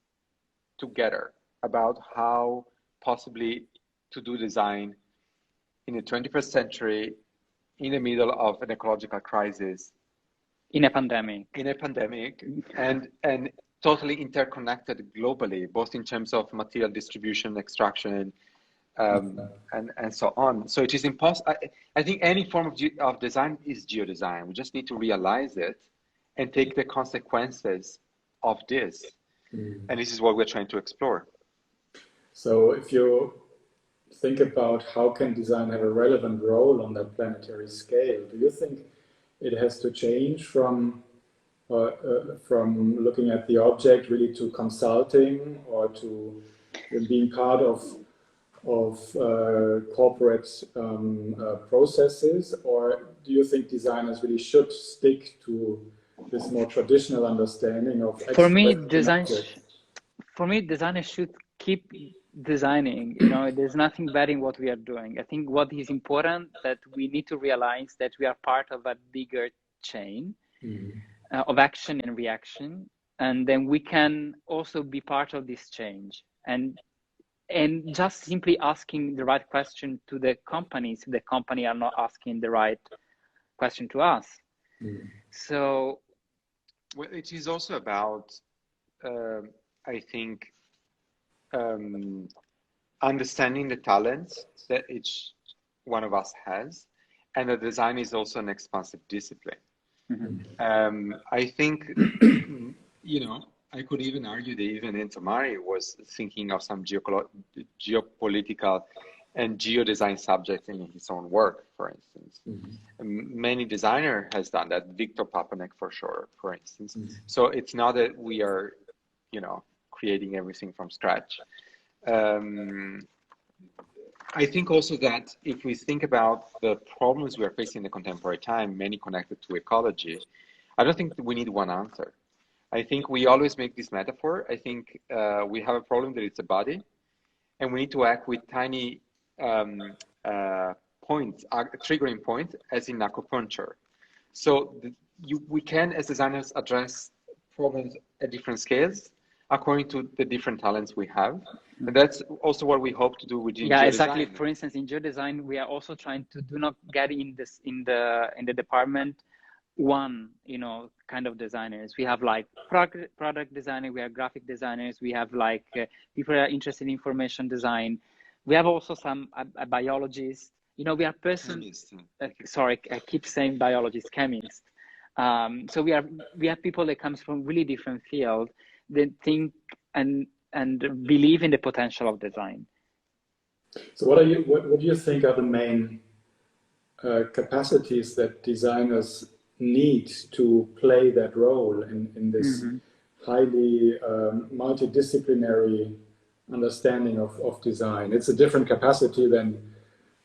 together about how possibly to do design in the 21st century, in the middle of an ecological crisis, in a pandemic, and totally interconnected globally, both in terms of material distribution, extraction, and so on. So it is impossible. I think any form of design is geodesign. We just need to realize it and take the consequences of this. And this is what we're trying to explore. So if you think about how can design have a relevant role on that planetary scale, do you think it has to change from looking at the object really to consulting, or to being part of corporate processes, or do you think designers really should stick to this more traditional understanding of for me designers should keep designing? You know, there's nothing bad in what we are doing. I think what is important that we need to realize that we are part of a bigger chain of action and reaction, and then we can also be part of this change, and just simply asking the right question to the companies, the company are not asking the right question to us. So well, it is also about I think understanding the talents that each one of us has, and the design is also an expansive discipline. I think, you know, I could even argue that even Entomari was thinking of some geopolitical and geodesign subjects in his own work, for instance. Many designer has done that, Victor Papanek for sure, for instance. So it's not that we are, you know, creating everything from scratch. I think also that if we think about the problems we are facing in the contemporary time, many connected to ecology, I don't think we need one answer. I think we always make this metaphor. I think we have a problem that it's a body, and we need to act with tiny points, triggering points, as in acupuncture. So we can, as designers, address problems at different scales according to the different talents we have. And that's also what we hope to do with geodesign. Exactly. For instance, in geodesign, we are also trying to do not get in the department one, you know, kind of designers. We have like product designer, we have graphic designers, we have like people that are interested in information design. We have also some biologists. You know, we are sorry, I keep saying biologists, chemists. So we have people that comes from really different fields that think and believe in the potential of design. So what do you think are the main capacities that designers need to play that role in this highly multidisciplinary understanding of design? It's a different capacity than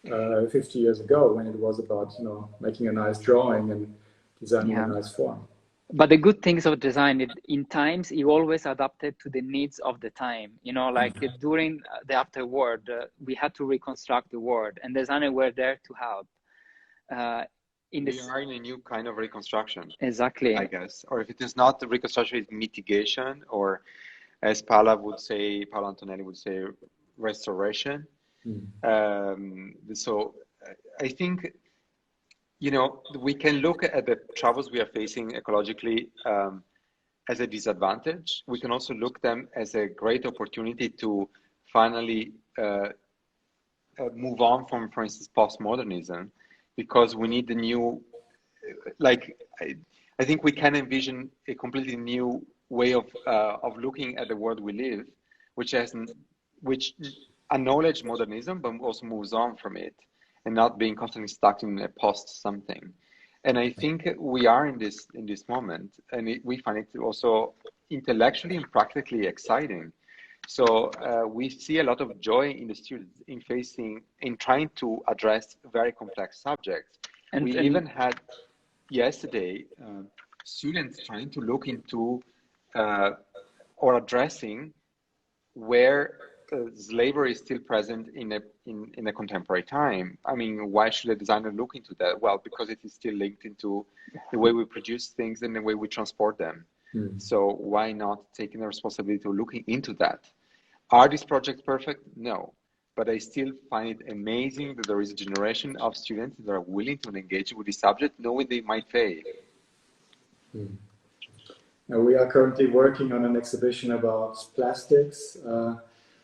50 years ago, when it was about making a nice drawing and designing a nice form. But the good things of design, in times, you always adapted to the needs of the time. Like during the afterward, we had to reconstruct the world, and designers were there to help. We are in a new kind of reconstruction. Exactly. I guess. Or if it is not the reconstruction, it's mitigation, or as Paolo Antonelli would say, restoration. So I think, we can look at the troubles we are facing ecologically as a disadvantage. We can also look them as a great opportunity to finally move on from, for instance, postmodernism, because we need the new, I think we can envision a completely new way of looking at the world we live, which acknowledge modernism, but also moves on from it, and not being constantly stuck in a post something. And I think we are in this moment, and we find it also intellectually and practically exciting. So we see a lot of joy in the students in trying to address very complex subjects. And we even had yesterday students trying to look into or addressing where slavery is still present in a contemporary time. I mean, why should a designer look into that? Well, because it is still linked into the way we produce things and the way we transport them. So why not taking the responsibility of looking into that? Are these projects perfect? No. But I still find it amazing that there is a generation of students that are willing to engage with this subject, knowing they might fail. Now, we are currently working on an exhibition about plastics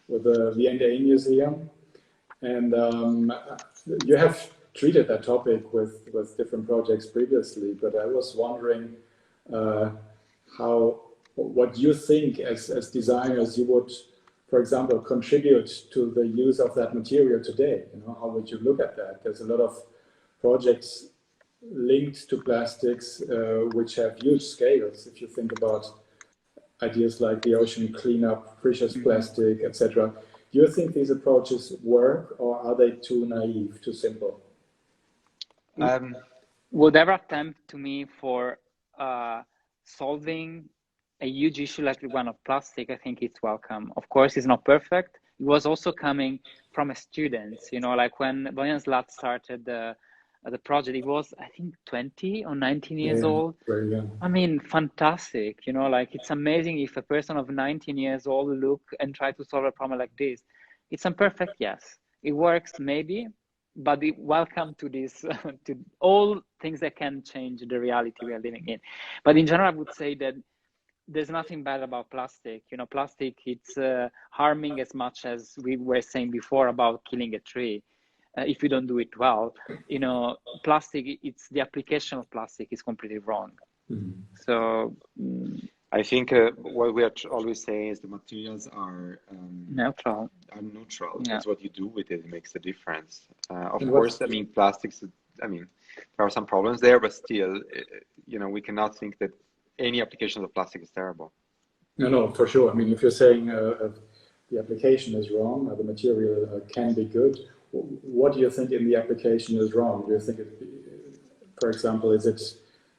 with the V&A Museum. And you have treated that topic with different projects previously, but I was wondering what you think as designers you would, for example, contribute to the use of that material today. How would you look at that? There's a lot of projects linked to plastics which have huge scales. If you think about ideas like the ocean cleanup, precious plastic, etc. Do you think these approaches work, or are they too naive, too simple? Whatever attempt to me for solving a huge issue like the one of plastic, I think it's welcome. Of course, it's not perfect. It was also coming from a student, like when Bojan Zlat started the project, it was, I think, 20 or 19 years old. Very young. I mean, fantastic, like it's amazing if a person of 19 years old look and try to solve a problem like this. It's imperfect, yes. It works, maybe, but welcome to this, to all things that can change the reality we are living in. But in general, I would say that there's nothing bad about plastic. Plastic, it's harming as much as we were saying before about killing a tree. If you don't do it well, plastic, it's the application of plastic is completely wrong. So I think what we are always saying is the materials are neutral. Yeah. It's what you do with it makes the difference. Of course, I mean, plastics, I mean, there are some problems there, but still, we cannot think that any application of plastic is terrible. No, for sure. I mean, if you're saying the application is wrong, the material can be good, what do you think in the application is wrong? Do you think, for example, is it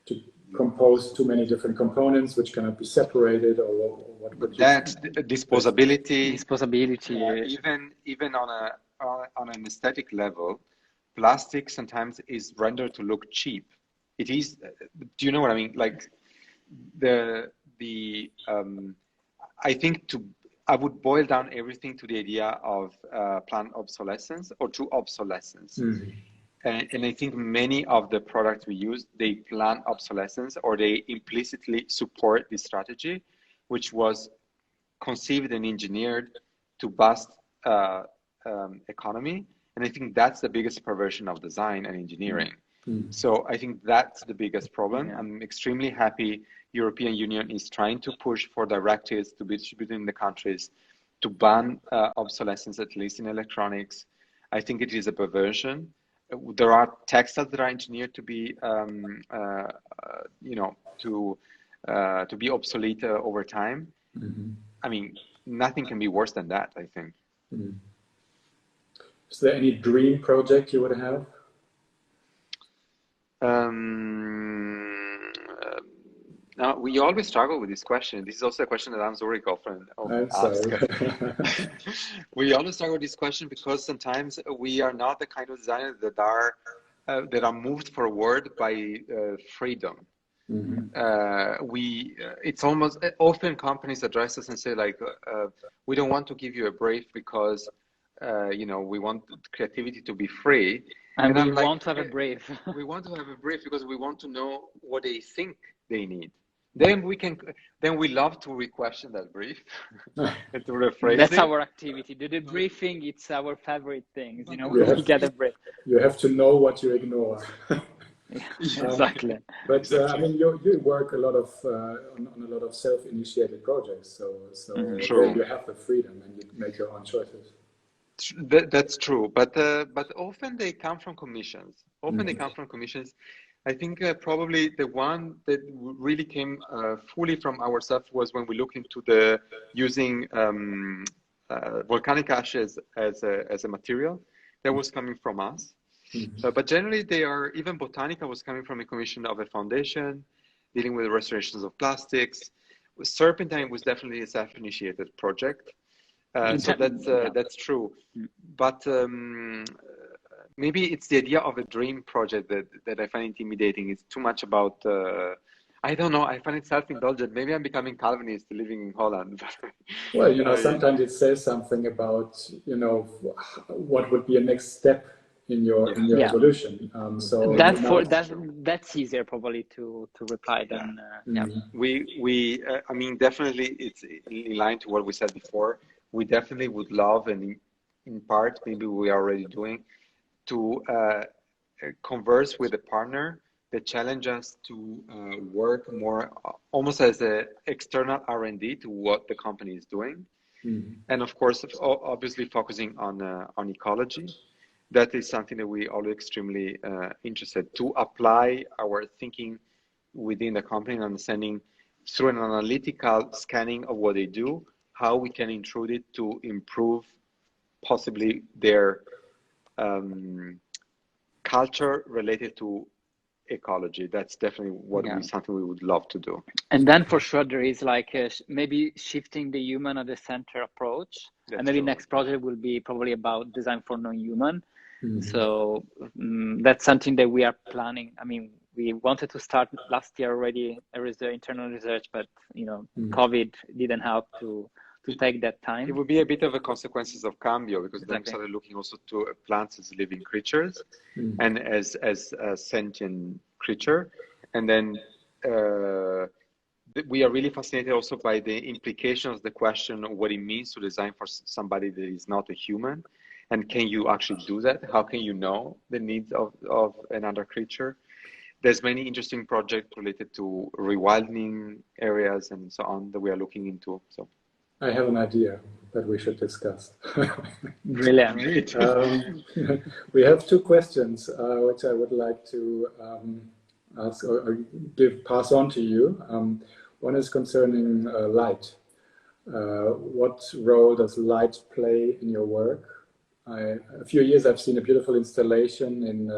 to compose too many different components which cannot be separated, or what would you think? Disposability. Even on an aesthetic level, plastic sometimes is rendered to look cheap. It is. Do you know what I mean? Like I think I would boil down everything to the idea of planned obsolescence or true obsolescence. And I think many of the products we use, they plan obsolescence, or they implicitly support this strategy, which was conceived and engineered to boost economy. And I think that's the biggest perversion of design and engineering. So I think that's the biggest problem. I'm extremely happy European Union is trying to push for directives to be distributed in the countries to ban obsolescence, at least in electronics. I think it is a perversion. There are textiles that are engineered to be, to be obsolete over time. I mean, nothing can be worse than that, I think. Is there any dream project you would have? Now, we always struggle with this question. This is also a question that Hans Ulrich often asks. We always struggle with this question because sometimes we are not the kind of designers that are moved forward by freedom. It's almost often companies address us and say like, we don't want to give you a brief because we want creativity to be free. And we want to have a brief. We want to have a brief because we want to know what they think they need. Then we love to re-question that brief and to rephrase That's it. our activity. The debriefing, it's our favorite thing. We get a brief. You have to know what you ignore. Exactly. But I mean, you work a lot of on a lot of self-initiated projects, so you have the freedom and you make your own choices. That's true, but often they come from commissions. I think probably the one that really came fully from ourselves was when we looked into the using volcanic ashes as a material. That was coming from us. But generally, even Botanica was coming from a commission of a foundation dealing with the restorations of plastics. Serpentine was definitely a self-initiated project. So that's true, but maybe it's the idea of a dream project that I find intimidating. It's too much about, I don't know, I find it self-indulgent. Maybe I'm becoming Calvinist living in Holland. Well, sometimes it says something about, what would be a next step in your evolution. So that's easier probably to reply than, I mean, definitely it's in line to what we said before. We definitely would love, and in part, maybe we are already doing, to converse with a partner that challenge us to work more almost as an external R&D to what the company is doing. And of course, obviously focusing on ecology. That is something that we are extremely interested to apply our thinking within the company and understanding through an analytical scanning of what they do, how we can intrude it to improve possibly their culture related to ecology. That's definitely something we would love to do. And then for sure there is like maybe shifting the human at the center approach. And maybe next project will be probably about design for non-human. So that's something that we are planning. I mean, we wanted to start last year already. There is the internal research, but COVID didn't help to take that time. It would be a bit of a consequences of Cambio because then we started looking also to plants as living creatures and as a sentient creature. And then we are really fascinated also by the implications, the question of what it means to design for somebody that is not a human. And can you actually do that? How can you know the needs of another creature? There's many interesting projects related to rewilding areas and so on that we are looking into. So I have an idea that we should discuss. Brilliant. We have two questions which I would like to ask or pass on to you. One is concerning light. What role does light play in your work? A few years I've seen a beautiful installation in,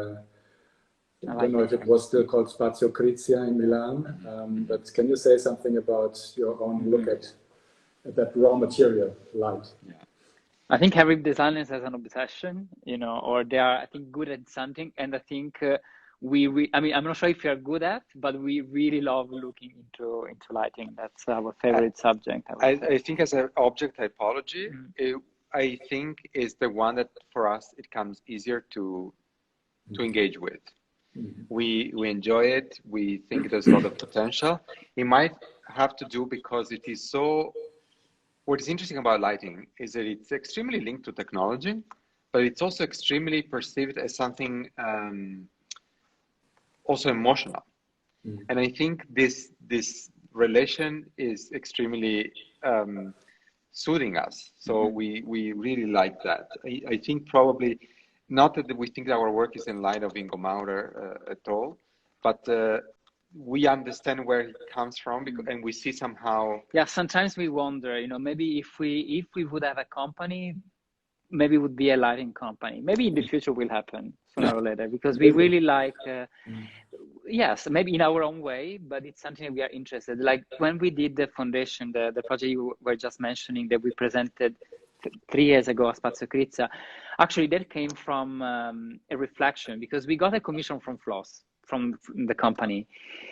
I don't know if it was still called Spazio Crizia in Milan, but can you say something about your own look at that raw material, light? I think every designer has an obsession, or they are, I think, good at something. And I think I mean, I'm not sure if you're good at, but we really love looking into lighting. That's our favorite subject. I think as an object typology, I think is the one that for us it comes easier to engage with. We enjoy it. We think there's a lot of potential. It might have to do because it is so. What is interesting about lighting is that it's extremely linked to technology, but it's also extremely perceived as something also emotional. And I think this relation is extremely soothing us. So we really like that. I think probably not that we think that our work is in light of Ingo Maurer at all, but we understand where it comes from, and we see somehow. Yeah, sometimes we wonder, you know, maybe if we would have a company, maybe it would be a lighting company. Maybe in the future will happen sooner or later, because we really like, yes, maybe in our own way, but it's something that we are interested. Like when we did the foundation, the project you were just mentioning that we presented 3 years ago at Spazio Crizia, actually that came from a reflection, because we got a commission from Floss, from the company.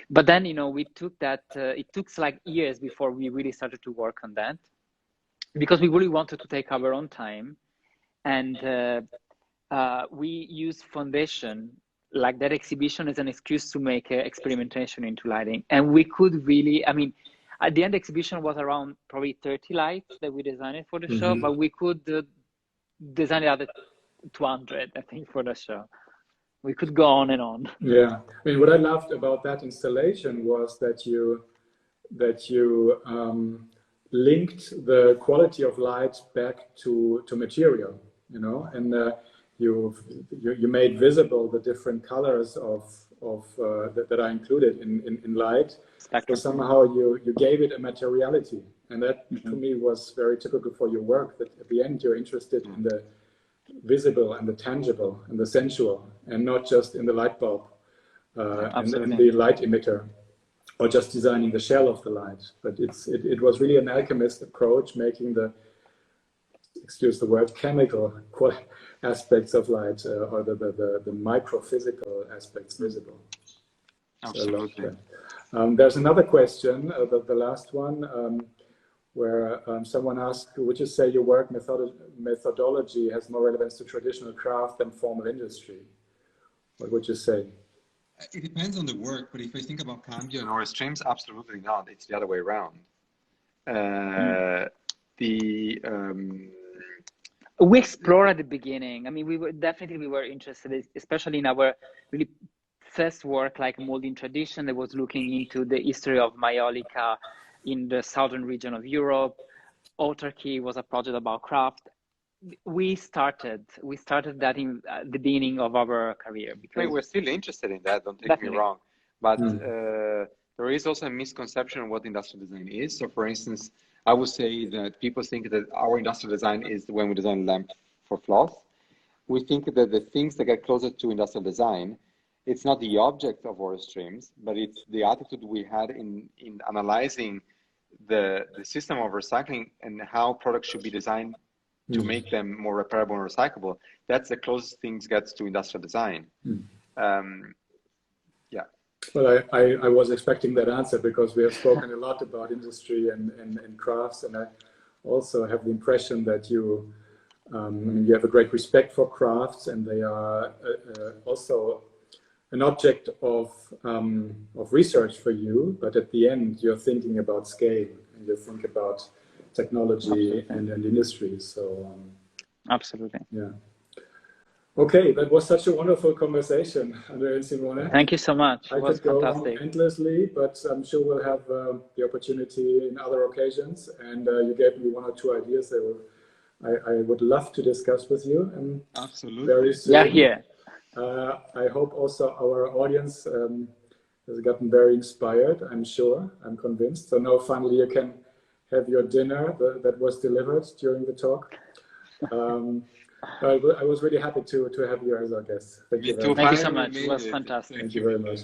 But then, you know, we took that, it took like years before we really started to work on that, because we really wanted to take our own time. And we used foundation, like that exhibition, as an excuse to make experimentation into lighting. And we could really, I mean, at the end, the exhibition was around probably 30 lights that we designed for the show, but we could design the other 200, I think, for the show. We could go on and on. Yeah, I mean, what I loved about that installation was that you linked the quality of light back to material, you know, and you made visible the different colors that are included in light. So somehow you gave it a materiality, and that to me was very typical for your work. That at the end you're interested in the visible and the tangible and the sensual, and not just in the light bulb and the light emitter, or just designing the shell of the light. But it was really an alchemist approach, making the, excuse the word, chemical aspects of light or the micro-physical aspects visible. Absolutely. So there's another question, the last one, where someone asked, would you say your work methodology has more relevance to traditional craft than formal industry? What would you say? It depends on the work, but if I think about Cambio and streams, absolutely not. It's the other way around. We explored at the beginning. I mean, we were interested, especially in our really first work, like molding tradition, that was looking into the history of maiolica in the southern region of Europe. Autarky was a project about craft. We started that in the beginning of our career. Because we're still interested in that, don't take me wrong. But there is also a misconception of what industrial design is. So for instance, I would say that people think that our industrial design is when we design lamps for Floss. We think that the things that get closer to industrial design, it's not the object of our streams, but it's the attitude we had in analyzing the system of recycling and how products should be designed to make them more repairable and recyclable. That's the closest things gets to industrial design. Yeah. Well, I was expecting that answer, because we have spoken a lot about industry and crafts, and I also have the impression that you have a great respect for crafts, and they are also an object of research for you. But at the end, you're thinking about scale, and you think about technology and industry. So absolutely. Yeah. Okay, that was such a wonderful conversation, Andrea and Simone. Thank you so much. I could go on endlessly, but I'm sure we'll have the opportunity in other occasions. And you gave me 1 or 2 ideas that I would love to discuss with you. And absolutely. Very soon. Yeah, here. I hope also our audience has gotten very inspired. I'm sure. I'm convinced. So now finally you can have your dinner that was delivered during the talk. I was really happy to have you as our guest. Thank you very much. Thank you so much. It was fantastic. Thank you very much.